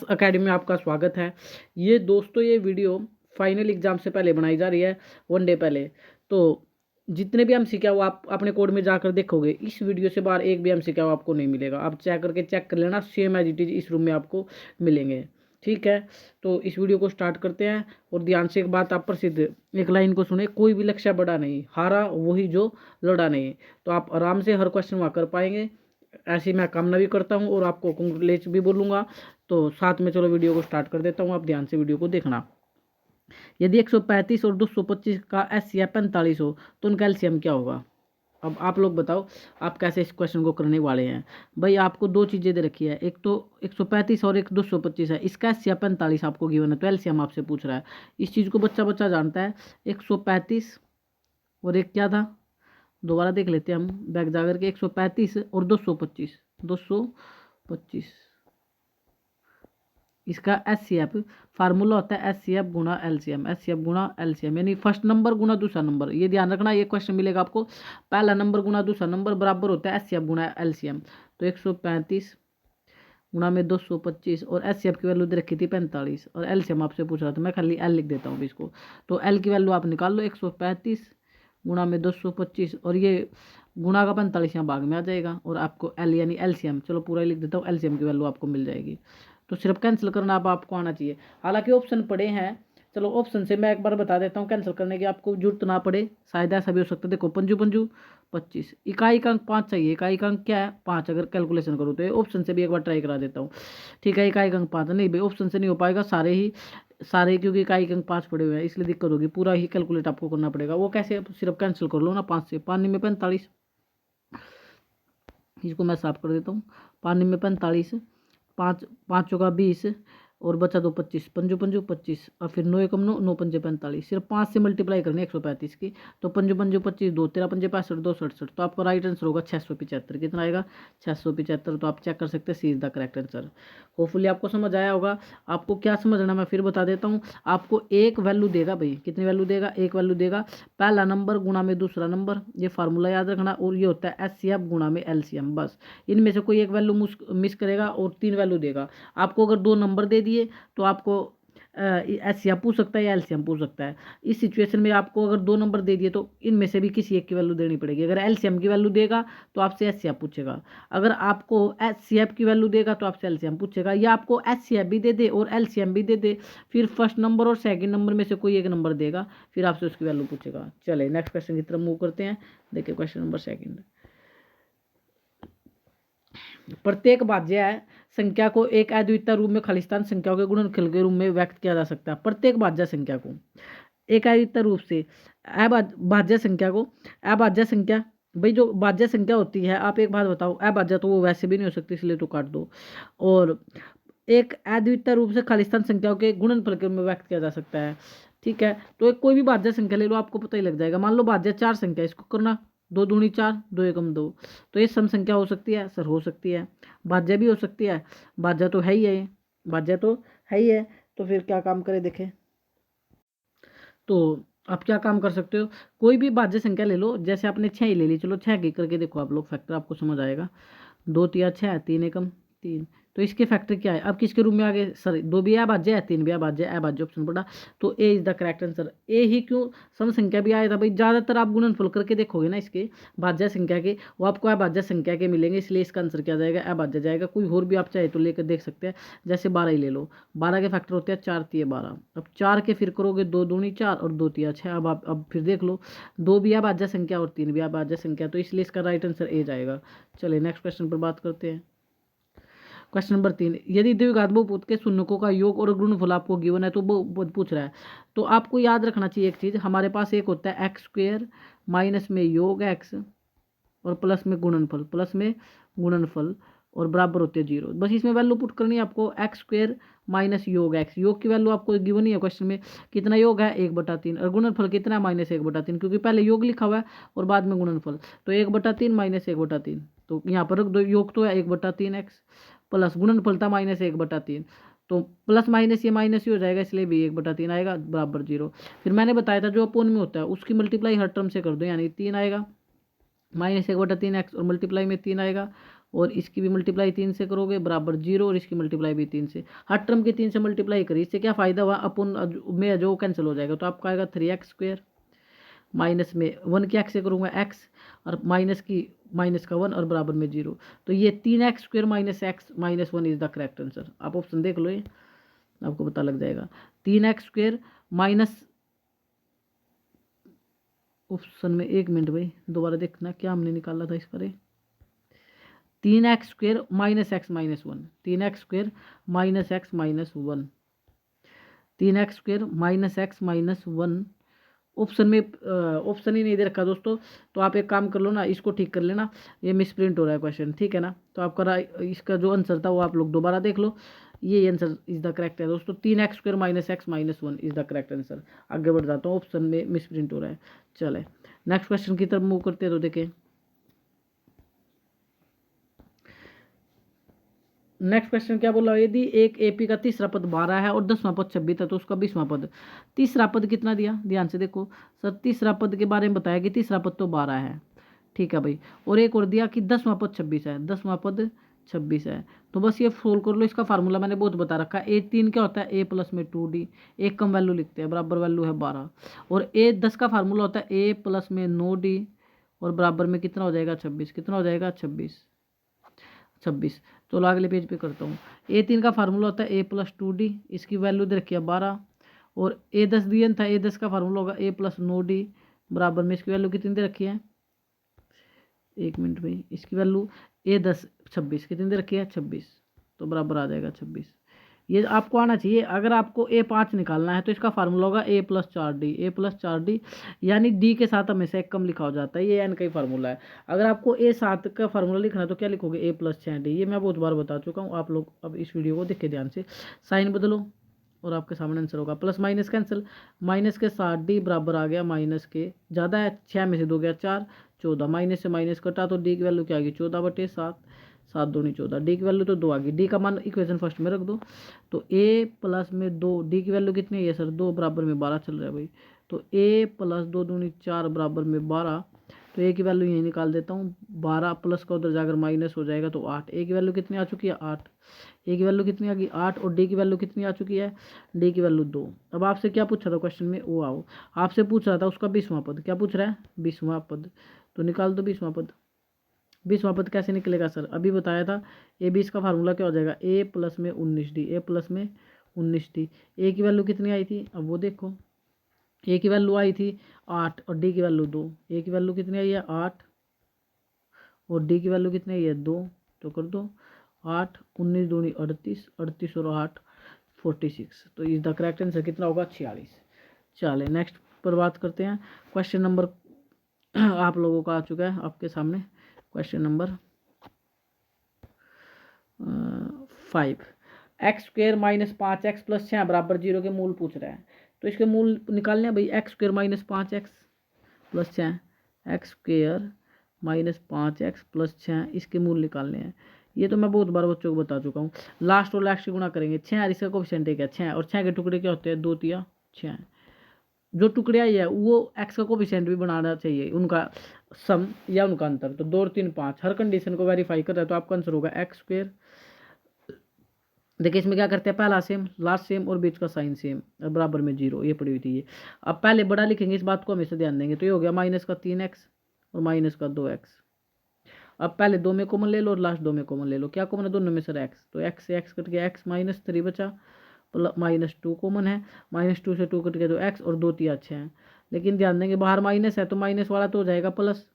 Class academy में आपका स्वागत है। ये दोस्तों ये वीडियो फाइनल एग्जाम से पहले बनाई जा रही है, 1 डे पहले। तो जितने भी एमसीक्यू वो आप अपने कोड में जाकर देखोगे, इस वीडियो से बाहर एक भी एमसीक्यू आपको नहीं मिलेगा। आप चेक कर लेना, सेम एज इट इज इस रूम में आपको मिलेंगे। ठीक है, तो इस वीडियो को स्टार्ट करते हैं। और ध्यान से एक बात आप प्रसिद्ध एक लाइन को सुने, कोई भी लक्ष्य बड़ा नहीं, हारा वही जो लड़ा नहीं। तो आप आराम से हर क्वेश्चन वहाँ कर पाएंगे, ऐसी मैं कामना भी करता हूँ और आपको कंग्रेचुलेट भी बोलूँगा। तो साथ में चलो वीडियो को स्टार्ट कर देता हूँ, आप ध्यान से वीडियो को देखना। यदि 135 और 225 का एस या 45 हो तो उनका एलसीएम क्या होगा? अब आप लोग बताओ आप कैसे इस क्वेश्चन को करने वाले हैं। भाई आपको दो चीज़ें दे रखी है, एक तो 135 और एक 225 है, इसका एस या 45 आपको गिवन है, तो एलसीएम आपसे पूछ रहा है। इस चीज़ को बच्चा बच्चा जानता है। 135 और एक क्या था, दोबारा देख लेते हैं हम बैक जाकर के। 135 और 225, 225 इसका एचसीएफ फार्मूला होता है एचसीएफ गुणा एलसीएम, एचसीएफ गुणा एलसीएम, यानी फर्स्ट नंबर गुणा दूसरा नंबर। ये ध्यान रखना, ये क्वेश्चन मिलेगा आपको, पहला नंबर गुणा दूसरा नंबर बराबर होता है एचसीएफ गुणा एलसीएम। तो 135 गुणा में 225 और एचसीएफ की वैल्यू दे रखी थी 45 और एलसीएम आपसे पूछ रहा था, मैं खाली एल लिख देता हूँ इसको। तो एल की वैल्यू आप निकाल लो, 135 गुणा में 225 और ये गुणा का 45 यहाँ भाग में आ जाएगा और आपको एल यानी एलसीएम, चलो पूरा ही लिख देता हूँ, एलसीएम की वैल्यू आपको मिल जाएगी। तो सिर्फ कैंसिल करना अब आपको आना चाहिए। हालांकि ऑप्शन पड़े हैं, चलो ऑप्शन से मैं एक बार बता देता हूँ, कैंसिल करने की आपको जरूरत ना पड़े, शायद ऐसा भी हो सकता है। देखो पंजू पंजू 25, इकाई का अंक 5 चाहिए, इकाई का अंक क्या है 5, अगर कैलकुलेशन करूँ तो ऑप्शन से भी एक बार ट्राई करा देता हूँ। ठीक है, इकाई का अंक 5 नहीं भाई, ऑप्शन से नहीं हो पाएगा, सारे क्योंकि इकाई के अंक 5 पड़े हुए हैं इसलिए दिक्कत होगी, पूरा ही कैलकुलेट आपको करना पड़ेगा। वो कैसे, सिर्फ कैंसिल कर लो ना 5 से, पानी में 45, इसको मैं साफ कर देता हूँ। पानी में 45, 5 5 का 20 और बचा 2 25, पंजो पंजो 25 और फिर 9 एकम 9, 9 पंजे 45, सिर्फ 5 से मल्टीप्लाई करनी है 135 की। तो पंजो पंजो 25, 2 13 पंजे 65, 2 67, तो आपका राइट आंसर होगा 675। कितना आएगा 675। तो आप चेक कर सकते हैं, C is the correct answer. Hopefully आपको समझ आया होगा। आपको क्या समझना मैं फिर बता देता हूँ। आपको एक वैल्यू देगा भाई, कितनी वैल्यू देगा, एक वैल्यू देगा, पहला नंबर गुणा में दूसरा नंबर, ये फार्मूला याद रखना, और ये होता है एचसीएफ गुणा में एलसीएम। बस इनमें से कोई एक वैल्यू मिस करेगा और 3 वैल्यू देगा। आपको अगर 2 नंबर दे दिए तो आपको एचसीएफ पूछ सकता है या एलसीएम पूछ सकता है। इस सिचुएशन में आपको अगर 2 नंबर दे दिए तो इनमें से भी किसी एक की वैल्यू देनी पड़ेगी। अगर एलसीएम की वैल्यू देगा तो आपसे एचसीएफ पूछेगा, अगर आपको एचसीएफ की वैल्यू देगा तो आपसे एलसीएम पूछेगा, या आपको एचसीएफ भी दे दे और एलसीएम भी दे दे, फिर फर्स्ट नंबर और सेकंड नंबर में से कोई एक नंबर देगा, फिर आपसे उसकी वैल्यू पूछेगा। चले नेक्स्ट क्वेश्चन की तरफ मूव करते हैं। देखिए क्वेश्चन नंबर 2। प्रत्येक भाज्य संख्या को एक अद्वितीय रूप में खालिस्तान संख्याओं के गुणनफल के रूप में व्यक्त किया जा सकता है। प्रत्येक भाज्य संख्या को एक अद्वितीय रूप से भाज्य संख्या को अभाज्य संख्या, भाई जो भाज्य संख्या होती है, आप एक बात बताओ, अभाज्य तो वो वैसे भी नहीं हो सकती इसलिए तो काट दो, और एक अद्वितीय रूप से खालिस्तान संख्याओं के गुणनफल के रूप में व्यक्त किया जा सकता है। ठीक है, तो एक कोई भी भाज्य संख्या ले लो, आपको पता ही लग जाएगा। मान लो भाज्य 4 संख्या, इसको करना 2 दूनी 4, 2 एकम 2, तो ये सम संख्या हो सकती है सर, हो सकती है, भाज्य भी हो सकती है, भाज्य तो है ही है, भाज्य तो है ही है। तो फिर क्या काम करें देखें, तो आप क्या काम कर सकते हो, कोई भी भाज्य संख्या ले लो, जैसे आपने 6 ही ले ली, चलो 6 की करके देखो आप लोग फैक्टर, आपको समझ आएगा। 2 तिया 6, 3 एकम 3, तो इसके फैक्टर क्या है, अब किसके रूप में आगे, सर 2 भी अभाज्य है, 3 भी अभाज्य है, अभाज्य ऑप्शन पड़ा, तो ए इज द करेक्ट आंसर। ए ही क्यों, सम संख्या भी आया था भाई, ज़्यादातर आप गुणनफल करके देखोगे ना इसके भाज्य संख्या के, वो आपको अभाज्य संख्या के मिलेंगे, इसलिए इसका आंसर क्या जाएगा, अभाज्य जाएगा। कोई और भी आप चाहे तो लेकर देख सकते हैं, जैसे 12 ही ले लो, 12 के फैक्टर होते हैं 4 तिया 12, अब 4 के फिर करोगे 2 दूनी 4 और 2 तिया 6, अब आप अब फिर देख लो 2 भी अभाज्य संख्या और 3 भी अभाज्य संख्या, तो इसलिए इसका राइट आंसर ए जाएगा। चलिए नेक्स्ट क्वेश्चन पर बात करते हैं। क्वेश्चन नंबर 3, यदि द्विघात बहुपद के शून्यकों का योग और गुणनफल आपको गिवन है, तो वो पूछ रहा है, तो आपको याद रखना चाहिए एक चीज़, हमारे पास एक होता है एक्स स्क्वेयर माइनस में योग एक्स और प्लस में गुणनफल, प्लस में गुणनफल और बराबर होते हैं 0। बस इसमें वैल्यू पुट करनी है आपको, एक्स स्क्वेयर माइनस योग एक्स, योग की वैल्यू आपको गिवन ही है क्वेश्चन में, कितना योग है 1/3 और गुणनफल कितना है -1/3, क्योंकि पहले योग लिखा हुआ है और बाद में गुणनफल, तो 1/3 माइनस 1/3, तो यहाँ पर रख दो, योग तो है 1/3 एक्स प्लस गुणनफल था -1/3, तो प्लस माइनस ये माइनस ही हो जाएगा, इसलिए भी 1/3 आएगा बराबर 0। फिर मैंने बताया था जो अपोन में होता है उसकी मल्टीप्लाई हर टर्म से कर दो, यानी 3 आएगा, -1/3 एक्स और मल्टीप्लाई में 3 आएगा और इसकी भी मल्टीप्लाई 3 से करोगे बराबर 0, और इसकी मल्टीप्लाई भी 3 से, हर टर्म की 3 से मल्टीप्लाई करी। इससे क्या फ़ायदा हुआ, अपन में जो कैंसिल हो जाएगा, तो आपका आएगा 3x², माइनस में 1 की एक्स से करूँगा x, और माइनस का 1 और बराबर में 0। तो ये 3x² minus x minus 1 is the correct answer. आप ऑप्शन देख लो, ये आपको पता लग जाएगा। 3x² माइनस, ऑप्शन में 1 मिनट भाई दोबारा देखना क्या हमने निकाला था इसका, 3x² minus x minus 1, 3x² minus x minus 1, 3x² minus x minus 1। Option में ऑप्शन ही नहीं दे रखा दोस्तों, तो आप एक काम कर लो ना, इसको ठीक कर लेना, ये मिसप्रिंट हो रहा है क्वेश्चन, ठीक है ना। तो आपका इसका जो आंसर था वो आप लोग दोबारा देख लो, ये आंसर इज द करेक्ट है दोस्तों। 3x² minus x minus 1 is the correct answer. आगे बढ़ जाता हूँ, ऑप्शन में मिसप्रिंट हो रहा है। चले नेक्स्ट क्वेश्चन की तरफ मूव करते हैं, तो देखें नेक्स्ट क्वेश्चन क्या बोला, यदि एक एपी का तीसरा पद 12 है और 10वां पद 26 है, तो उसका 20वां पद, तीसरा पद कितना दिया, ध्यान से देखो सर, तीसरा पद के बारे में बताया कि तीसरा पद तो 12 है, ठीक है भाई, और एक और दिया कि 10वां पद 26 है, 10वां पद 26 है। तो बस ये सोल्व कर लो, इसका फार्मूला मैंने बहुत बता रखा है। A3 क्या होता है, A प्लस में 2D, एक कम वैल्यू लिखते हैं, बराबर वैल्यू है 12, और A10 का फार्मूला होता है A प्लस में 9D, और बराबर में कितना हो जाएगा 26, कितना हो जाएगा 26। तो अगले पेज पे करता हूँ। A3 का फार्मूला होता है A प्लस 2D, इसकी वैल्यू दे रखी है 12, और A10 दिया था, A10 का फार्मूला होगा A प्लस 9D, बराबर में इसकी वैल्यू कितनी दे रखी है, 1 मिनट भाई, इसकी वैल्यू A10 26 कितनी दे रखी है 26, तो बराबर आ जाएगा 26। ये आपको आना चाहिए। अगर आपको A5 निकालना है तो इसका फार्मूला होगा A plus 4D, A plus 4D, यानी D के साथ हमेशा एक कम लिखा हो जाता है, ये N का ही फार्मूला है। अगर आपको A7 का फार्मूला लिखना है तो क्या लिखोगे, A प्लस 6D, ये मैं बहुत बार बता चुका हूँ, आप लोग अब इस वीडियो को देखे ध्यान से, साइन बदलो और आपके सामने आंसर होगा। प्लस माइनस कैंसिल, माइनस के 7D बराबर आ गया माइनस के, ज़्यादा है 6 में से 2 गया 4, 14, माइनस से माइनस कटा तो D की वैल्यू क्या आ गई 14/7, 7 दूनी 14, D की वैल्यू तो 2 आ गई। D का मान इक्वेशन फर्स्ट में रख दो, तो A प्लस में 2, D की वैल्यू कितनी है सर 2, बराबर में 12 चल रहा है भाई, तो A प्लस 2 दूनी 4 बराबर में 12, तो A की वैल्यू यही निकाल देता हूँ, 12 प्लस का उधर जाकर माइनस हो जाएगा तो 8, A की वैल्यू कितनी आ चुकी है 8, A की वैल्यू कितनी आ गई 8, और D की वैल्यू कितनी आ चुकी है, D की वैल्यू 2। अब आपसे क्या पूछ रहा था क्वेश्चन में, वो आओ, आपसे पूछ रहा था उसका 20वां पद, क्या पूछ रहा है 20वां पद, तो निकाल दो 20वां पद। 20वां पद कैसे निकलेगा सर, अभी बताया था, A20 का फार्मूला क्या हो जाएगा, A प्लस में 19D, A प्लस में 19D, A की वैल्यू कितनी आई थी, अब वो देखो, A की वैल्यू आई थी 8 और D की वैल्यू 2, A की वैल्यू कितनी आई है 8 और D की वैल्यू कितनी आई है 2, तो कर दो 8, 19 दूनी 38, 38 और 8 46, तो इज द करेक्ट आंसर कितना होगा 46। चले नेक्स्ट पर बात करते हैं। क्वेश्चन नंबर आप लोगों का आ चुका है आपके सामने, question number 5, x² minus 5x plus 6 बराबर 0 के मूल पूछ रहा है, तो इसके मूल निकालने हैं भाई, x² minus 5x plus 6, x² minus 5x plus 6, इसके मूल निकालने हैं। ये तो मैं बहुत बार बच्चों को बता चुका हूँ, लास्ट और लास्ट की गुणा करेंगे, 6 और इसका कोफिशिएंट है क्या 6, और 6 के टुकड़े क्या होते हैं 2 तिया 6, जो टुकड़े आई है वो x का कोफिशिएंट भी बनाना चाहिए, उनका सम या उनका अंतर, तो 2 और 3 5, हर कंडीशन को वेरीफाई कर रहा है, तो आपका आंसर होगा x²। देखिए इसमें क्या करते हैं, पहला सेम, लास्ट सेम और बीच का साइन सेम, और बराबर में 0, ये पड़ी हुई थी ये। अब पहले बड़ा लिखेंगे, इस बात को हमेशा ध्यान देंगे, तो ये हो गया माइनस का 3x और माइनस का 2x। अब पहले 2 में कॉमन ले लो और लास्ट 2 में कॉमन ले लो, क्या कॉमन है दोनों में सर x, तो x से x कट गया, x माइनस 3 बचा, माइनस 2 कॉमन है, माइनस 2 से 2 कट गया तो x, और 2 तिया 6 हैं, लेकिन ध्यान देंगे बाहर माइनस है तो माइनस वाला तो हो जाएगा प्लस,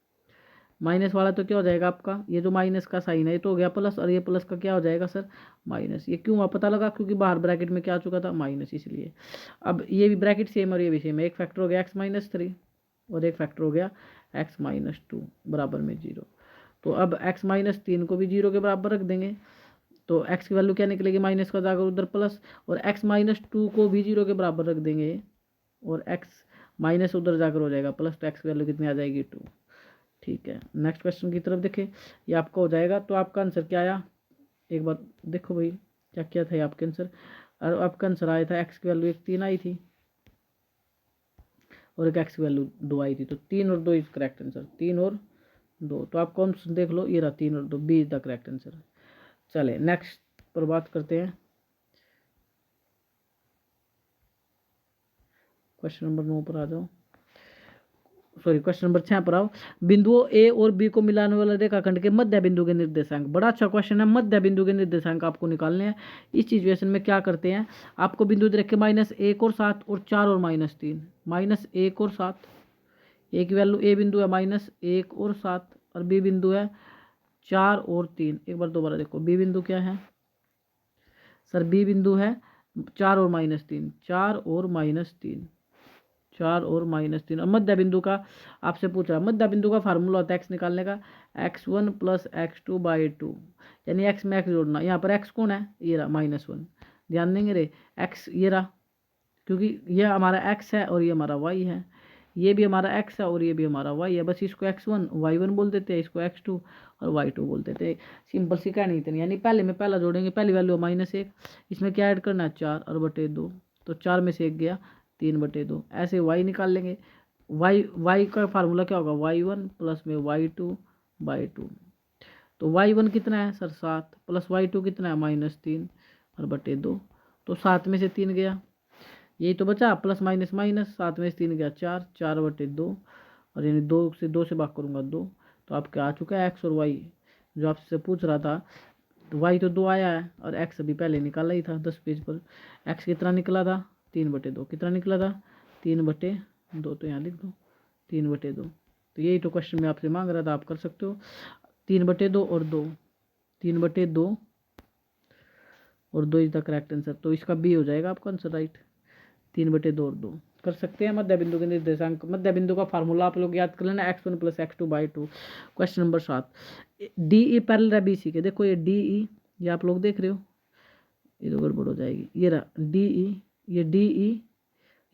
माइनस वाला तो क्या हो जाएगा आपका, ये जो माइनस का साइन है ये तो हो गया प्लस, और ये प्लस का क्या हो जाएगा सर माइनस। ये क्यों हुआ पता लगा, क्योंकि बाहर ब्रैकेट में क्या आ चुका था माइनस, इसलिए। अब ये भी ब्रैकेट सेम और ये भी सेम है, एक फैक्टर हो गया x माइनस 3 और एक फैक्टर हो गया x माइनस 2 बराबर में 0। तो अब x माइनस 3 को भी 0 के बराबर रख देंगे, तो x की वैल्यू क्या निकलेगी, माइनस का जाकर उधर प्लस, और x माइनस 2 को भी 0 के बराबर रख देंगे, और x माइनस उधर जाकर हो जाएगा प्लस, तो x की वैल्यू कितनी आ जाएगी 2। ठीक है नेक्स्ट क्वेश्चन की तरफ देखें, ये आपका हो जाएगा। तो आपका आंसर क्या आया, एक बार देखो भाई क्या क्या था आपके आंसर, और आपका आंसर आया था x की वैल्यू 3 आई थी और एक x की वैल्यू 2 आई थी, तो 3 और 2 इज करेक्ट आंसर, 3 और 2। तो आप कौन सा देख लो, ये रहा 3 और 2, B is the correct answer. चले नेक्स्ट पर बात करते हैं। क्वेश्चन नंबर 9 पर आ जाओ, सॉरी क्वेश्चन नंबर 6 पर आओ। बिंदुओं ए और बी को मिलाने वाले रेखाखंड के मध्य बिंदु के निर्देशांक। बड़ा अच्छा क्वेश्चन है, मध्य बिंदु के निर्देशांक आपको निकालने हैं। इस सिचुएशन में क्या करते हैं, आपको बिंदु दे रखे -1 और 7 और 4 और -3, -1 और 7, एक वैल्यू ए बिंदु है -1 और 7 और बी बिंदु है 4 और 3। एक बार दोबारा देखो, बी बिंदु क्या है सर, बी बिंदु है 4 और -3, 4 और -3, 4 और -3। और मध्य बिंदु का आपसे पूछ रहा है, मध्य बिंदु का फार्मूला होता है एक्स निकालने का, x1 + x2/2, यानी एक्स में एक्स जोड़ना। यहाँ पर एक्स कौन है, ये रहा -1, ध्यान देंगे रे, एक्स ये रहा, क्योंकि ये हमारा एक्स है और ये हमारा वाई है, ये भी हमारा एक्स है और ये भी हमारा वाई है, बस इसको x1 y1 बोल देते हैं, इसको x2 और y2 बोल देते हैं। सिंपल सी कहानी इतनी, यानी पहले में पहला जोड़ेंगे, पहली वैल्यू -1, इसमें क्या ऐड करना है 4 और बटे 2, तो 4 में से 1 गया 3/2, ऐसे y निकाल लेंगे। y का फार्मूला क्या होगा, y1 प्लस में y2/2। तो y1 कितना है सर 7, प्लस y2 कितना है -3 और बटे 2, तो 7 में से 3 गया, यही तो बचा, प्लस माइनस माइनस, 7 में से 3 गया 4, 4/2, और यानी 2 से भाग करूँगा 2, तो आपके आ चुका है एक्स और वाई जो आपसे पूछ रहा था। तो वाई तो 2 आया है और एक्स अभी पहले निकाला ही था 10 पेज पर। एक्स कितना निकला था 3/2, कितना निकला था 3/2, तो यहाँ लिख दो 3/2। तो यही तो क्वेश्चन में आपसे मांग रहा था, आप कर सकते हो 3/2 और 2, 3/2 और 2 इज द करेक्ट आंसर। तो इसका बी हो जाएगा आपका आंसर राइट, 3/2 और 2 कर सकते हैं। मध्य बिंदु के निर्देशांक, मध्य बिंदु का फार्मूला आप लोग याद कर लेना, x1 + x2/2। Question number 7, DE parallel है BC के। देखो ये DE, ये आप लोग देख रहे हो, ये तो गड़बड़ हो जाएगी, ये रहा DE, ये DE,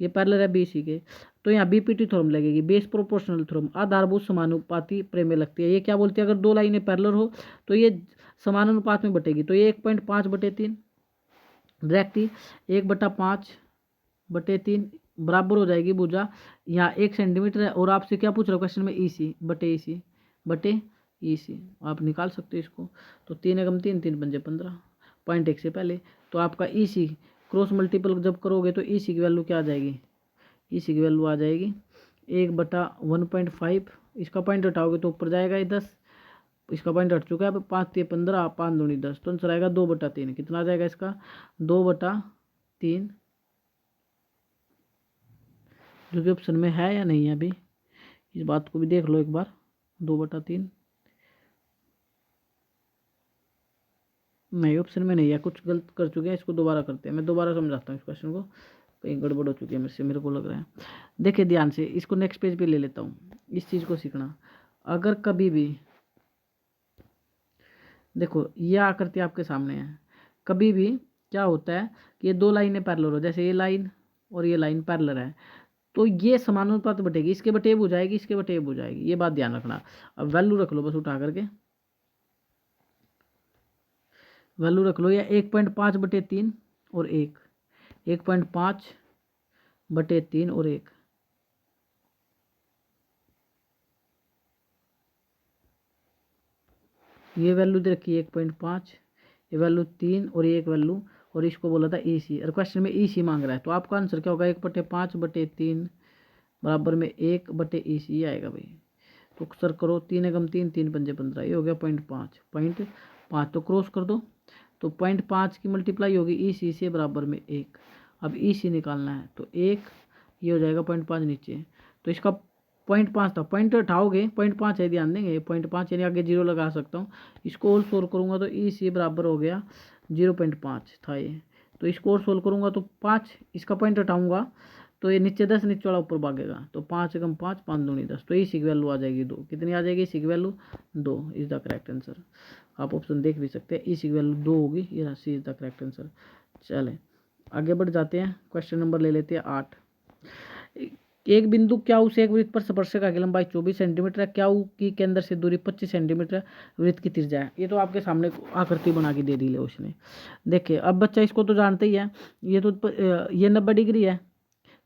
ये पैरेलल है BC के। तो यहाँ BPT थ्योरम लगेगी, बेस प्रोपोर्शनल थ्योरम, आधारभूत समानुपाती प्रमेय लगती है। ये क्या बोलती है, अगर 2 लाइनें पैरेलल हो तो ये समानुपात में बटेगी, तो ये 1.5/3 डायरेक्ट ही 1/5/3 बराबर हो जाएगी भुजा। यहाँ 1 सेंटीमीटर है और आपसे क्या पूछ रहा है क्वेश्चन में, EC आप निकाल सकते हो इसको। तो 3 × 3 3 × 5 15, 0.1 से पहले। तो आपका EC क्रॉस मल्टीपल जब करोगे तो EC की वैल्यू क्या आ जाएगी, EC की वैल्यू आ जाएगी 1/1.5, इसका पॉइंट हटाओगे तो ऊपर जाएगा ये 10, इसका पॉइंट हट चुका है, अब 5 × 15, 5 दूनी 10, तो आंसर आएगा 2/3। कितना आ जाएगा इसका 2/3, जो कि ऑप्शन में है या नहीं है, अभी इस बात को भी देख लो एक बार। 2/3 नहीं, ऑप्शन में नहीं है, कुछ गलत कर चुके हैं, इसको दोबारा करते हैं। मैं दोबारा समझाता हूँ इस क्वेश्चन को, कहीं गड़बड़ हो चुकी है मेरे को लग रहा है। देखिए ध्यान से, इसको नेक्स्ट पेज पे ले लेता हूँ, इस चीज़ को सीखना। अगर कभी भी देखो ये आकृति आपके सामने है, कभी भी क्या होता है कि ये 2 लाइनें पैरेलल हो, जैसे ये लाइन और ये लाइन पैरेलल है, तो ये समानुपात बटेगी, इसके बटे हो जाएगी, इसके बटे हो जाएगी, ये बात ध्यान रखना। अब वैल्यू रख लो बस उठा करके, वैल्यू रख लो, या 1.5/3 और 1, 1.5/3 और 1, ये वैल्यू दे रखी है 1.5, ये वैल्यू 3 और ये एक वैल्यू, और इसको बोला था EC, और क्वेश्चन में EC मांग रहा है, तो आपका आंसर क्या होगा 1/5/3 बराबर में 1/EC आएगा भाई। तो सर करो 3 × 3 3 × 5 15, ये हो गया 0.5, तो क्रॉस कर दो, तो 0.5 की मल्टीप्लाई होगी EC से बराबर में 1। अब EC निकालना है, तो 1 ये हो जाएगा 0.5 नीचे, तो इसका 0.5 था, पॉइंट उठाओगे 0.5 है, ध्यान देंगे 0.5 यानी आगे 0 लगा सकता हूँ। इसको और सोल्व करूँगा तो EC बराबर हो गया 0.5 था ये, तो इसको और सोल्व करूँगा तो 5, इसका पॉइंट हटाऊँगा तो ये नीचे 10 नीचे वाला ऊपर भागेगा, तो 5 × 5 5 दूनी 10, तो EC की वैल्यू आ जाएगी 2। कितनी आ जाएगी EC की value 2 is the correct answer. आप ऑप्शन देख भी सकते हैं, EC की वैल्यू 2 होगी, ये सी इज द करेक्ट आंसर। चलें आगे बढ़ जाते हैं, क्वेश्चन नंबर ले लेते हैं 8। एक बिंदु क्यू से एक वृत्त पर स्पर्शरेखा की लंबाई 24 सेंटीमीटर है, क्यू की केंद्र से दूरी 25 सेंटीमीटर है, वृत्त की त्रिज्या है। ये तो आपके सामने आकृति बना के दे दी है उसने। देखिए अब बच्चा इसको तो जानते ही है, ये तो ये 90 डिग्री है,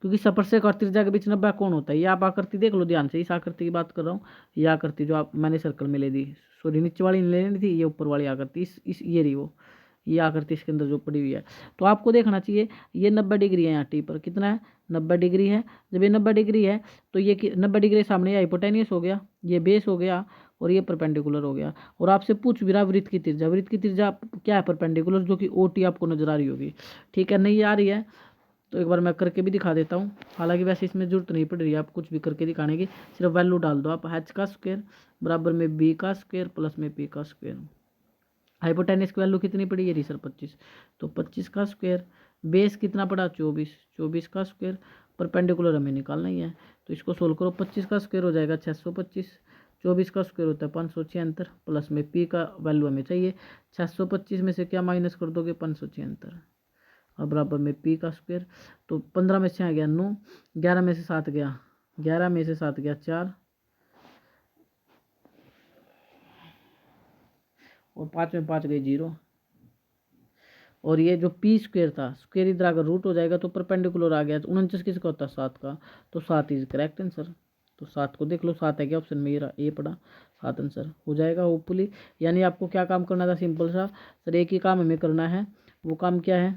क्योंकि स्पर्शक और त्रिज्या के बीच 90 कोण होता है। ये आप आकृति देख लो ध्यान से, इस आकृति की बात कर रहा हूँ। ये आकृति जो आप मैंने सर्कल में ले दी, सॉरी नीचे वाली ले लेनी थी, ये ऊपर वाली आकृति, इस ये रही वो, ये आकृति इसके अंदर जो पड़ी हुई है। तो आपको देखना चाहिए ये 90 डिग्री है, यहाँ टी पर कितना है 90 डिग्री है। जब ये 90 डिग्री है तो ये 90 डिग्री सामने ये हाइपोटेन्यूस हो गया, ये बेस हो गया और ये परपेंडिकुलर हो गया। और आपसे पूछ भी रहा वृत्त की त्रिज्या, वृत्त की त्रिज्या क्या है परपेंडिकुलर, जो कि OT आपको नजर आ रही होगी। ठीक है, नहीं आ रही है तो एक बार मैं करके भी दिखा देता हूँ। हालांकि वैसे इसमें जरूरत नहीं पड़ रही है आप कुछ भी करके दिखाने की, सिर्फ वैल्यू डाल दो आप, h का स्क्वायर बराबर में b का स्क्वायर प्लस में p का स्क्वायर। हाइपोटेन्यूस की वैल्यू कितनी पड़ी है री सर 25, तो 25 का स्क्वायर, बेस कितना पड़ा 24, 24 का स्क्वायर, परपेंडिकुलर हमें निकालना ही है तो इसको सोल्व करो। 25 का स्क्वायर हो जाएगा 625, 24 का स्क्वायर होता है 576 प्लस में p का वैल्यू हमें चाहिए 625 में से क्या माइनस कर दोगे 576 और बराबर में p का स्क्वायर। तो 15 में से आ गया 9, 11 में से 7 गया, 11 में से 7 गया 4 और 5 में 5 गई 0। और ये जो p स्क्वायर था, स्क्वायर इधर अगर रूट हो जाएगा तो परपेंडिकुलर आ गया। 49 किसका होता है 7 का, तो 7 इज करेक्ट आंसर। तो 7 को देख लो, 7 है क्या ऑप्शन में, ये पड़ा 7 आंसर हो जाएगा होपफुली। यानी आपको क्या काम करना था, सिंपल सा सर एक ही काम हमें करना है। वो काम क्या है,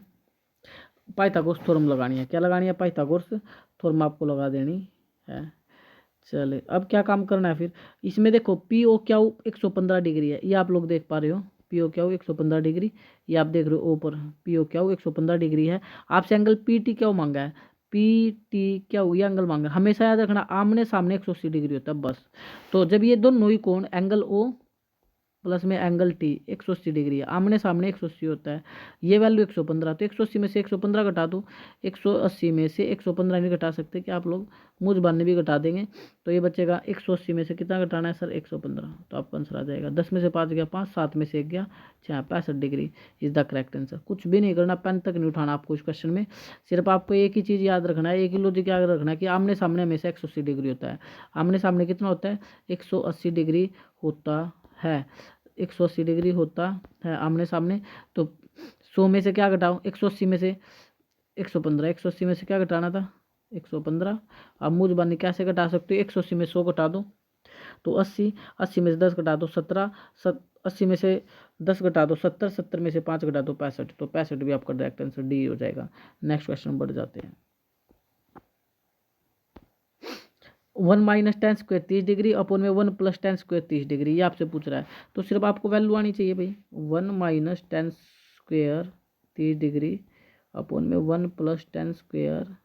पाइथागोरस थ्योरम लगानी है। क्या लगानी है, पाइथागोरस थ्योरम आपको लगा देनी है। चले अब क्या काम करना है फिर, इसमें देखो पी ओ क्यू 115 डिग्री है, ये आप लोग देख पा रहे हो, पी ओ क्यू 115 डिग्री, ये आप देख रहे हो ऊपर पी ओ क्यू 115 डिग्री है। आपसे एंगल पी टी क्यू मांगा है, पी टी क्यू ये एंगल मांगा है। हमेशा याद रखना आमने सामने 180 डिग्री होता है बस। तो जब ये दोनों ही कोण एंगल ओ प्लस में एंगल टी 180 डिग्री है, आमने सामने 180 होता है, ये वैल्यू 115, तो 180 में से 115 घटा दो, 180 में से 115 नहीं घटा सकते कि आप लोग, मुझ बाने भी घटा देंगे तो ये बचेगा 180 में से कितना घटाना है सर 115, तो आपका आंसर आ जाएगा 10 में से 5 गया 5, 7 में से 1 गया 6, 65 degree is the correct answer. कुछ भी नहीं करना, पेन तक नहीं उठाना आपको इस क्वेश्चन में, सिर्फ आपको एक ही चीज़ याद रखना है, एक ही लॉजिक याद रखना है कि आमने सामने हमेशा 180 डिग्री होता है। आमने सामने कितना होता है 180 डिग्री होता है, 180 डिग्री होता है आमने सामने। तो 100 में से क्या घटाओ 180 में से 115, 180 में से क्या घटाना था 115। अब मुझ बानी कैसे घटा सकते हो, 180 में 100 घटा दो तो 80, 80 में से 10 घटा दो 17, 80 में से 10 घटा दो 70, 70 में से 5 घटा दो 65, तो 65 भी आपका डायरेक्ट आंसर डी हो जाएगा। नेक्स्ट क्वेश्चन बढ़ जाते हैं। 1 minus ten square 30 degree upon में 1 प्लस टेन स्क्वायर 30 डिग्री, ये आपसे पूछ रहा है। तो सिर्फ आपको वैल्यू आनी चाहिए भाई, 1 minus ten square 30 degree upon में 1 प्लस टेन स्क्वायर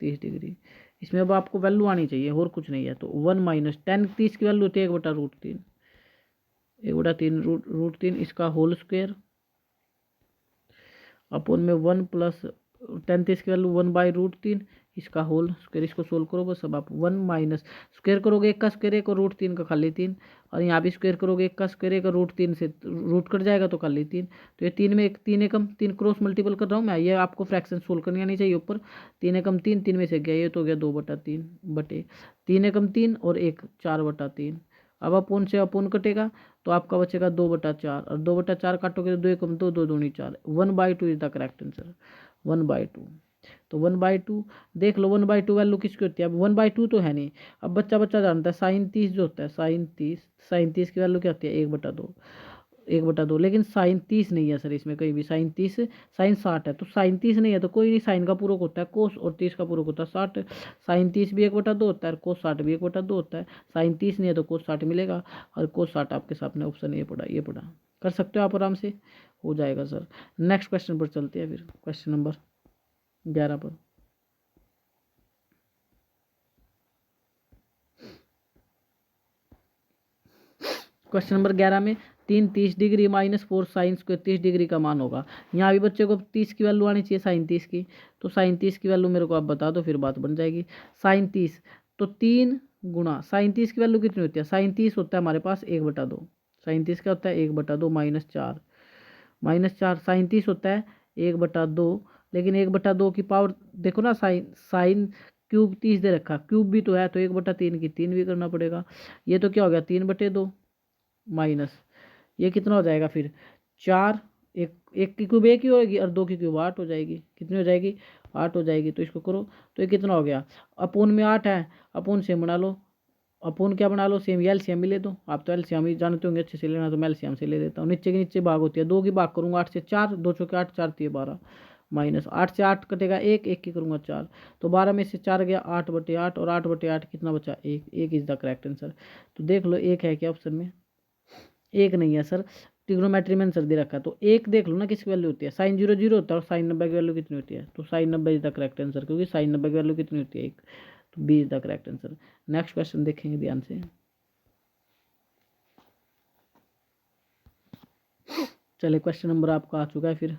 30 डिग्री, इसमें अब आपको वैल्यू आनी चाहिए और कुछ नहीं है। तो 1 माइनस टेन 30 की वैल्यू होती है 1/√3, 1/3 √3 इसका होल स्क्वायर अपॉन में 1 प्लस टेन 30 की वैल्यू 1/√3 इसका होल स्क्वायर। इसको सोल्व करो बस। अब आप 1 माइनस स्क्वायर करोगे 1 का स्क्वायर 1 और √3 का खाली 3, और यहाँ भी स्क्वायर करोगे 1 का स्क्वायर 1 और √3 से रूट कट जाएगा तो खाली 3, तो ये 3 में 1 3 एकम 3 क्रॉस मल्टीपल कर रहा हूँ मैं, ये आपको फ्रैक्शन सोल्व करनी आनी चाहिए ऊपर। 3 एकम 3, 3 में से गया ये तो हो गया 2/3 बटे 3 एकम 3 और 1 4/3। अब अपोन से अपोन कटेगा तो आपका बचेगा 2/4, और 2/4 काटोगे तो 2 एकम 2, 2 दूनी 4, 1/2 इज द करेक्ट आंसर, 1/2। तो 1/2 देख लो, 1/2 वैल्यू किसकी होती है, अब 1/2 तो है नहीं। अब बच्चा बच्चा जानता है साइन 30 जो होता है, साइन 30 की वैल्यू क्या होती है 1/2, 1/2, लेकिन साइन 30 नहीं है सर इसमें कहीं भी, साइन 30 साइन 60 है, तो साइन 30 नहीं है तो कोई नहीं, साइन का पूरक होता है कोस और 30 का पूरक होता है 60, साइन 30 भी 1/2 होता है और कोस 60 भी 1/2 होता है। साइन 30 नहीं है तो कोस 60 मिलेगा, और कोस 60 आपके सामने ऑप्शन ये पड़ा कर सकते हो आप आराम से, हो जाएगा सर। नेक्स्ट क्वेश्चन पर चलते हैं फिर, क्वेश्चन नंबर 11 पर। क्वेश्चन नंबर 11 में 3 30 degree minus 4 sine square 30 degree का मान होगा। यहाँ भी बच्चे को 30 की वैल्यू आनी चाहिए साइन 30 की, तो साइन 30 की वैल्यू मेरे को आप बता दो फिर बात बन जाएगी। साइन 30 तो 3 गुणा साइन 30 की वैल्यू कितनी होती है, साइन 30 होता है हमारे पास 1/2, साइन 30 क्या होता है 1/2 -4 साइन 30 होता है 1/2, लेकिन 1/2 की पावर देखो ना, साइन क्यूब 30 दे रखा, क्यूब भी तो है तो 1/3 की 3 भी करना पड़ेगा। ये तो क्या हो गया 3/2 माइनस ये कितना हो जाएगा फिर 4, एक एक की क्यूब एक ही होगी और 2 की क्यूब 8 हो जाएगी। कितनी हो जाएगी? 8 हो जाएगी। तो इसको करो तो ये कितना हो गया? अपूर्ण में 8 है, अपूर्ण सेम बना लो। अपूर्ण क्या बना लो? सेम, या एलसीएम भी ले दो। आप तो एलसीएम ही जानते होंगे अच्छे से लेना, तो मैं एलसीएम से ले देता हूँ। नीचे के नीचे भाग होती है, 2 की भाग करूँगा 8 से, 4 2 चौके 8, 4 3 12, माइनस 8 से 8 कटेगा 1, 1 की करूँगा 4, तो 12 में से 4 गया 8/8, और 8/8 कितना बचा? 1। 1 इज द करेक्ट आंसर। तो देख लो 1 है क्या ऑप्शन में? 1 नहीं है सर, ट्रिग्नोमेट्री में आंसर दे रखा है। तो 1 देख लो ना किसकी वैल्यू होती है, sin 0 0 होता है, और sin 90 की वैल्यू कितनी होती है? तो sin 90 is the correct answer, क्योंकि sin 90 की वैल्यू कितनी होती है? 1। तो B is the correct answer. Next question देखेंगे ध्यान से। चलिए क्वेश्चन नंबर आपका आ चुका है फिर।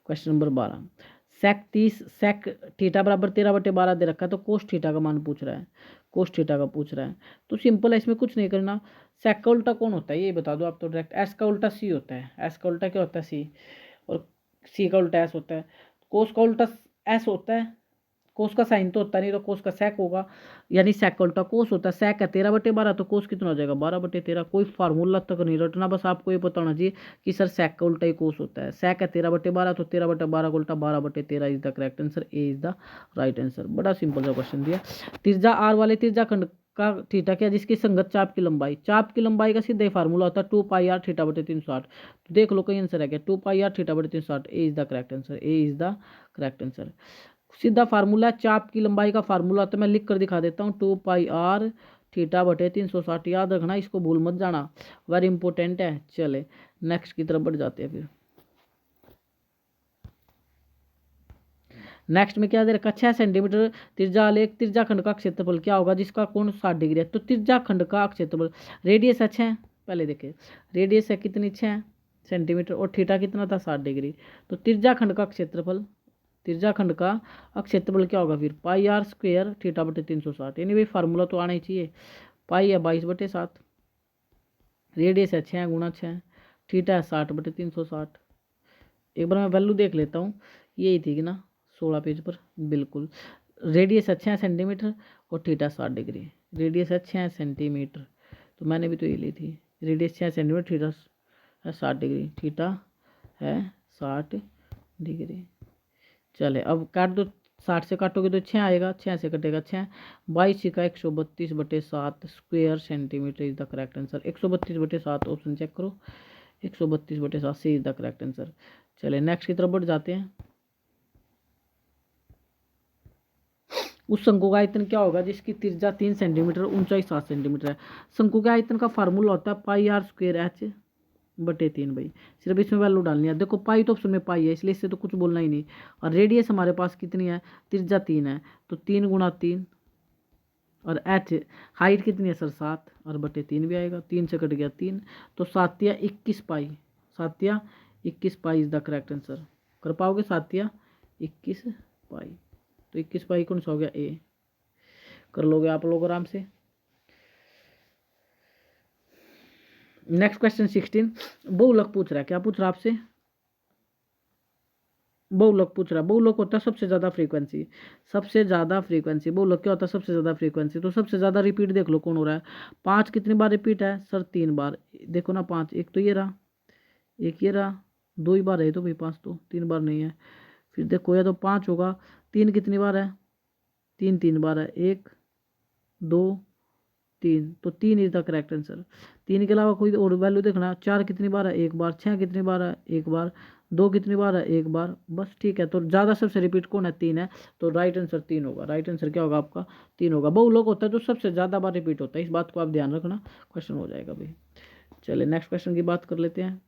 क्वेश्चन नंबर 12, सेक 30 सेक थीटा बराबर 13/12 दे रखा है, तो कोस थीटा का मान पूछ रहा है। कोस थीटा का पूछ रहा है तो सिंपल है, इसमें कुछ नहीं करना। सेक का उल्टा कौन होता है ये बता दो आप तो डायरेक्ट। एस का उल्टा सी होता है। एस का उल्टा क्या होता है? सी। और सी का उल्टा एस होता है। कोस का उल्टा एस होता है। कोस का साइन तो होता नहीं, तो कोस का सेक होगा, यानी सेक का उल्टा कोस होता है। सेक है 13/12, तो कोस कितना हो जाएगा? 12/13। कोई फार्मूला तक नहीं रटना, बस आपको ये पता होना चाहिए कि सर सेक का उल्टा ही कोस होता है। सेक है 13/12, तो 13/12 का उल्टा 12/13 is the correct answer. A is the right answer. बड़ा सिंपल सा क्वेश्चन दिया। त्रिज्या आर वाले त्रिज्या खंड का थीटा क्या, जिसकी संगत चाप की लंबाई। चाप की लंबाई का सीधा ही फार्मूला होता है 2πr θ/360। तो देख लो कहीं आंसर है क्या? 2πr θ/360। A is the correct answer. A is the correct answer. सीधा फार्मूला चाप की लंबाई का फार्मूला, तो मैं लिख कर दिखा देता हूँ 2πr θ/360। याद रखना, इसको भूल मत जाना, वेरी इंपॉर्टेंट है। चले नेक्स्ट की तरफ बढ़ जाते हैं फिर। नेक्स्ट में क्या दे रखा? 6 सेंटीमीटर त्रिज्या वाले एक त्रिज्या खंड का क्षेत्रफल क्या होगा जिसका कोण 60 डिग्री है। तो त्रिज्या खंड का क्षेत्रफल, रेडियस है 6, पहले देखे रेडियस है कितनी? 6 सेंटीमीटर, और थीटा कितना था? 60 डिग्री। तो त्रिज्या खंड का क्षेत्रफल, त्रिज्या खंड का क्षेत्रफल क्या होगा फिर? πr² θ/360। यानी भाई फार्मूला तो आना ही चाहिए। पाई है 22/7, रेडियस है 6 गुणा 6, थीटा है 60/360। एक बार मैं वैल्यू देख लेता हूँ, यही थी कि ना 16 पेज पर, बिल्कुल। रेडियस है 6 सेंटीमीटर और थीटा 60 डिग्री। रेडियस है 6 सेंटीमीटर, तो मैंने भी तो ये ली थी। रेडियस 6 सेंटीमीटर, थीटा है 60 डिग्री, थीटा है 60 डिग्री। चले अब काट दो, 60 से काटोगे तो 6 आएगा, 6 से कटेगा 6, 22 का 132/7 square centimetre is the correct answer. 132/7 option check करो, 132/7 C is the correct answer. चले नेक्स्ट की तरफ बढ़ जाते हैं। उस शंकु का आयतन क्या होगा जिसकी त्रिज्या 3 सेंटीमीटर, ऊंचाई 7 सेंटीमीटर है। शंकु के आयतन का फार्मूला होता है πr²h/3 भाई। सिर्फ इसमें वैल्यू डालनी है। देखो पाई तो ऑप्शन में पाई है, इसलिए इससे तो कुछ बोलना ही नहीं। और रेडियस हमारे पास कितनी है? त्रिज्या 3 है, तो 3 गुणा 3, और एच हाइट कितनी है सर? 7, और बटे 3 भी आएगा, 3 से कट गया 3, तो 7 या 21 पाई, 7 या 21 pi is the correct answer. कर पाओगे? 7 या 21 पाई, तो 21 पाई कौन सा हो गया? ए। कर लोगे आप लोग आराम से। नेक्स्ट क्वेश्चन 16, बहुलक पूछ रहा है। क्या पूछ रहा है आपसे? बहुलक पूछ रहा है। बहुलक होता है सबसे ज़्यादा फ्रीक्वेंसी, सबसे ज़्यादा फ्रीक्वेंसी। बहुलक क्या होता है? सबसे ज़्यादा फ्रीक्वेंसी। तो सबसे ज़्यादा रिपीट देख लो कौन हो रहा है। 5 कितनी बार रिपीट है सर? 3 बार। देखो ना 5, एक तो ये रहा, एक ये रहा, 2 ही बार है तो भाई 5, तो 3 बार नहीं है। फिर देखो या तो 5 होगा, 3 कितनी बार है? 3 3 बार है, 1 2 3, तो 3 इज द करेक्ट आंसर। 3 के अलावा कोई और वैल्यू देखना। 4 कितनी बार है? 1 बार। 6 कितनी बार है? 1 बार। 2 कितनी बार है? 1 बार। बस ठीक है, तो ज़्यादा सबसे रिपीट कौन है? 3 है, तो राइट आंसर 3 होगा। राइट आंसर क्या होगा आपका? 3 होगा। बहुलोक होता है जो सबसे ज़्यादा बार रिपीट होता है, इस बात को आप ध्यान रखना, क्वेश्चन हो जाएगा भाई। चलिए नेक्स्ट क्वेश्चन की बात कर लेते हैं।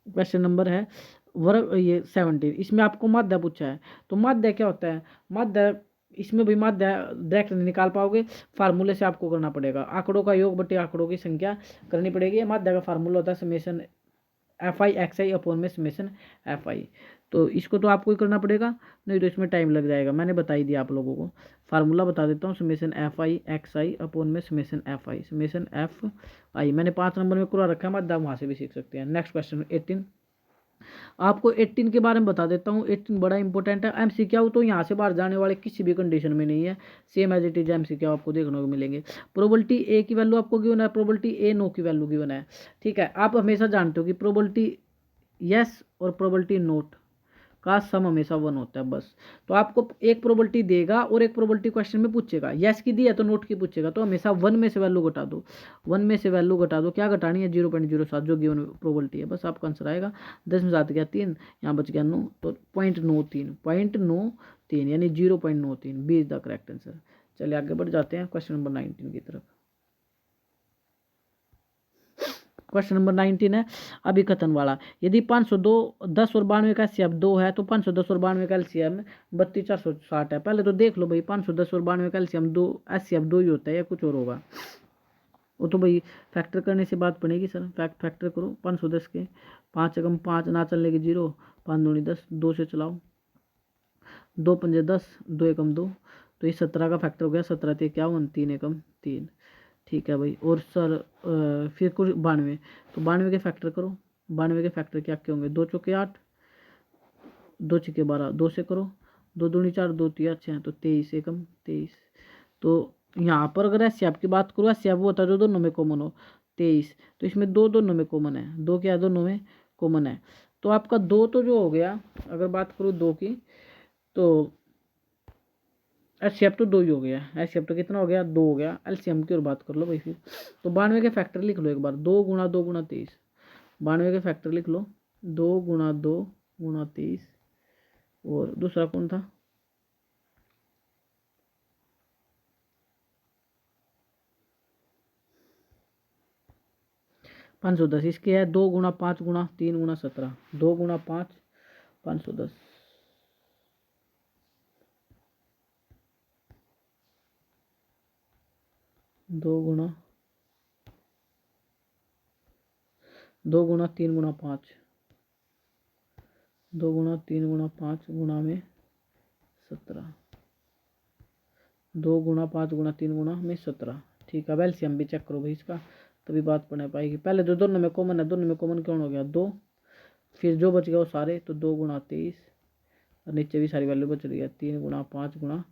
क्वेश्चन नंबर है वर्ग ये 17, इसमें आपको माध्य पूछा है। तो माध्य क्या होता है? माध्य, इसमें भी माध्य डायरेक्ट नहीं निकाल पाओगे, फार्मूले से आपको करना पड़ेगा। आंकड़ों का योग बटे आंकड़ों की संख्या करनी पड़ेगी। माध्य का फार्मूला होता है समेशन FI/XI/। तो इसको तो आपको ही करना पड़ेगा, नहीं तो इसमें टाइम लग जाएगा। मैंने बता ही दिया आप लोगों को, फार्मूला बता देता हूँ। Summation FI/XI/FI। मैंने 5 नंबर में पूरा रखा है, माध्य वहाँ से भी सीख सकते हैं। नेक्स्ट क्वेश्चन 18, आपको 18 के बारे में बता देता हूँ। 18 बड़ा इंपॉर्टेंट है। MCQ तो यहाँ से बाहर जाने वाले किसी भी कंडीशन में नहीं है, same as it is MCQ आपको देखने को मिलेंगे। प्रोबेबिलिटी A की वैल्यू आपको गिवन है, प्रोबेबिलिटी A नो की वैल्यू गिवन है। ठीक है, आप हमेशा जानते हो कि प्रोबेबिलिटी यस और प्रोबेबिलिटी नोट का सम हमेशा 1 होता है बस। तो आपको एक प्रोबेबिलिटी देगा और एक प्रोबेबिलिटी क्वेश्चन में पूछेगा, यस की दी है तो नोट की पूछेगा, तो हमेशा 1 में से वैल्यू घटा दो, 1 में से वैल्यू घटा दो, क्या घटानी है 0.07 जो गिवन प्रोबेबिलिटी है, बस आपका आंसर आएगा। 10 में 7 गया 3, यहाँ बच गया 9, तो 0.93 यानी 0.93 B is the correct answer. चलिए आगे बढ़ जाते हैं क्वेश्चन नंबर 19 की तरफ। क्वेश्चन नंबर 19 है अभिकथन वाला। यदि 502 10 और 92 का एलसीएम 2 है तो 510 और 92 का एलसीएम 32,460 है। पहले तो देख लो भाई 510 और 92 का एलसीएम 2 एलसीएम 2 ही होता है या कुछ और होगा, वो तो भाई फैक्टर करने से बात बनेगी सर। फैक्टर करो 510 के 5 एकम 5 ना चलने के 0, 5 दूनी 10, 2 से चलाओ, 2 पंजे 10, 2 एकम 2, तो ये 17 का फैक्टर हो गया, 17 ते 51, 3 एकम 3, ठीक है भाई। और सर फिर कुछ 92, तो 92 के फैक्टर करो, 92 के फैक्टर क्या क्या होंगे, 2 चौके 8, 2 छक्के 12, 2 से करो, 2 दूनी 4, 2 तिया 6, तो 23 एकम 23। तो यहाँ पर अगर एस की बात करूँ, एस वो होता है जो दोनों में कॉमन हो, 23, तो इसमें दो दोनों में कॉमन है, 2 क्या है दोनों में कॉमन है, तो आपका 2 तो जो हो गया, अगर बात करूँ 2 की, तो एच तो 2 ही हो गया, एच तो कितना हो गया 2 हो गया। एलसीएम की और बात कर लो भाई फिर, तो 92 के फैक्टर लिख लो एक बार, 2 गुणा 2 गुणा 23, 92 के फैक्टर लिख लो, 2 गुणा 2 गुणा 23, और दूसरा कौन था, 510, इसके है 2 गुणा 5 गुणा 3 गुणा 17, 2 गुणा 5 510, 2 गुणा 2 गुणा 3 गुणा 5, 2 गुणा 3 गुणा 5 गुणा में 17, 2 गुणा 5 गुणा 3 गुणा में 17, ठीक है। एलसीएम भी चेक करो भाई इसका, तभी बात पढ़ने पाएगी। पहले तो दोनों में कॉमन है, दोनों में कॉमन कौन हो गया 2, फिर जो बच गया वो सारे, तो 2 गुणा 23, और नीचे भी सारी वैल्यू बच रही है, 3 गुणा 5 गुणा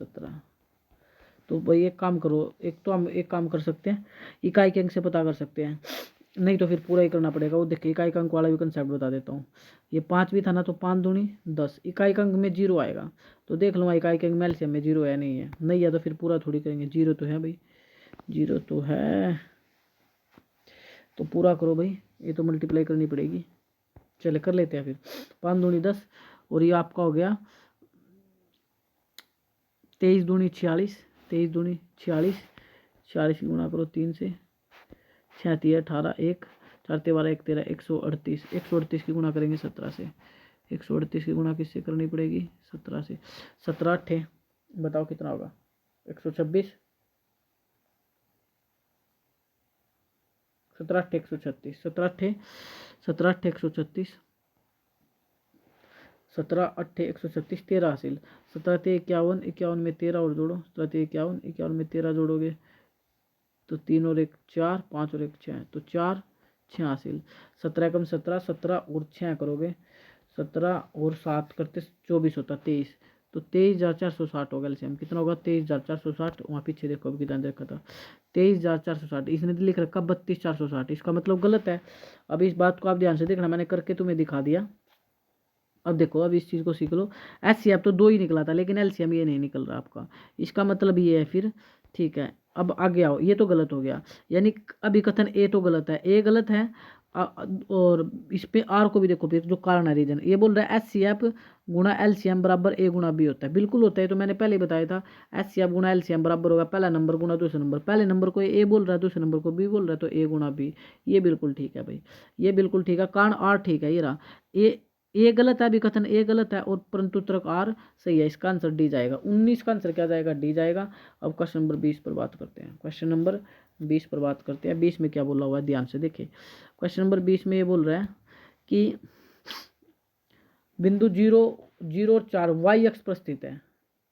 17। तो भाई एक काम करो, एक तो हम एक काम कर सकते हैं, इकाई के अंक से पता कर सकते हैं, नहीं तो फिर पूरा ही करना पड़ेगा। वो देखिए इकाई का अंक वाला भी कंसेप्ट बता देता हूँ। ये 5 भी था ना, तो 5 दूनी 10, इकाई का अंक में 0 आएगा, तो देख लो इकाई के अंक में एलसीएम में 0 है, नहीं है, नहीं है तो फिर पूरा थोड़ी करेंगे, 0 तो है भाई, 0 तो है, तो पूरा करो भाई, ये तो मल्टीप्लाई करनी पड़ेगी। चले कर लेते हैं फिर, 5 दूनी 10, और ये आपका हो गया 23 दूनी 46, 23 दूनी 46, 46 की गुणा करो 3 से, 6 3 18, 1 4 12 1 13, 138, 138 की गुणा करेंगे 17 से, 138 की गुणा किससे करनी पड़ेगी 17 से, 17 8 बताओ कितना होगा 126, 17 8 136, 17 8 17 8 136, 17 8 136, 13 हासिल, 17 ते 51, 51 में 13 और जोड़ो, 17 ते 51, 51 में 13 जोड़ोगे तो 3 और 1 4, 5 और 1 6, तो 4 6 हासिल, 17 कम 17, 17 और 6 करोगे, 17 और 7 करते 24 होता 23, तो 23,460 होगा एलसीएम, कितना होगा 23,460, वहाँ पीछे देखो अभी कितना देखा था 23,460, इसने लिख रखा 32,460, इसका मतलब गलत है। अब इस बात को आप ध्यान से देखना, मैंने करके तुम्हें दिखा दिया। अब देखो अब इस चीज़ को सीख लो, एचसीएफ तो 2 ही निकला था, लेकिन एलसीएम ये नहीं निकल रहा आपका, इसका मतलब ये है फिर, ठीक है। अब आगे आओ, ये तो गलत हो गया, यानी अभिकथन ए तो गलत है, ए गलत है, और इस पे आर को भी देखो फिर, जो कारण है रीजन, ये बोल रहा है एचसीएफ गुणा एलसीएम बराबर ए गुणा बी होता है, बिल्कुल होता है, तो मैंने पहले ही बताया था, एचसीएफ गुणा एलसीएम बराबर होगा पहला नंबर गुणा दूसरा नंबर, पहले नंबर को ए बोल रहा है, दूसरे नंबर को बी बोल रहा है, तो ए गुणा बी, ये बिल्कुल ठीक है भाई, ये बिल्कुल ठीक है, कारण आर ठीक है, ये रहा ए गलत है, अभिकथन ए गलत है, और परंतु उत्तरक आर सही है, इसका आंसर डी जाएगा, 19 का आंसर क्या जाएगा डी जाएगा। अब क्वेश्चन नंबर 20 पर बात करते हैं, क्वेश्चन नंबर 20 पर बात करते हैं। 20 में क्या बोला हुआ है ध्यान से देखिए, क्वेश्चन नंबर 20 में ये बोल रहा है कि बिंदु 0 0 4 वाई अक्ष पर स्थित है,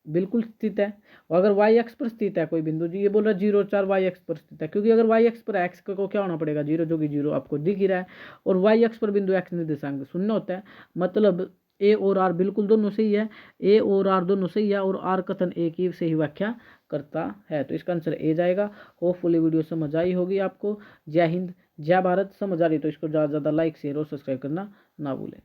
बिल्कुल स्थित है, और अगर वाई एक्स पर स्थित है कोई बिंदु, जी ये बोल रहा है 0 4 वाई एक्स पर स्थित है, क्योंकि अगर वाई एक्स पर एक्स को क्या होना पड़ेगा 0, जो कि 0 आपको दिख ही रहा है, और वाई एक्स पर बिंदु एक्स निर्देशांक शून्य होता है, मतलब ए और आर बिल्कुल दोनों सही है, ए और आर दोनों सही है, और आर कथन ए की सही व्याख्या करता है। तो इसका आंसर ए जाएगा। होपफुली वीडियो समझ आई होगी आपको। जय हिंद, जय भारत। समझ आ रही तो इसको ज़्यादा से ज़्यादा लाइक शेयर और सब्सक्राइब करना ना भूलें।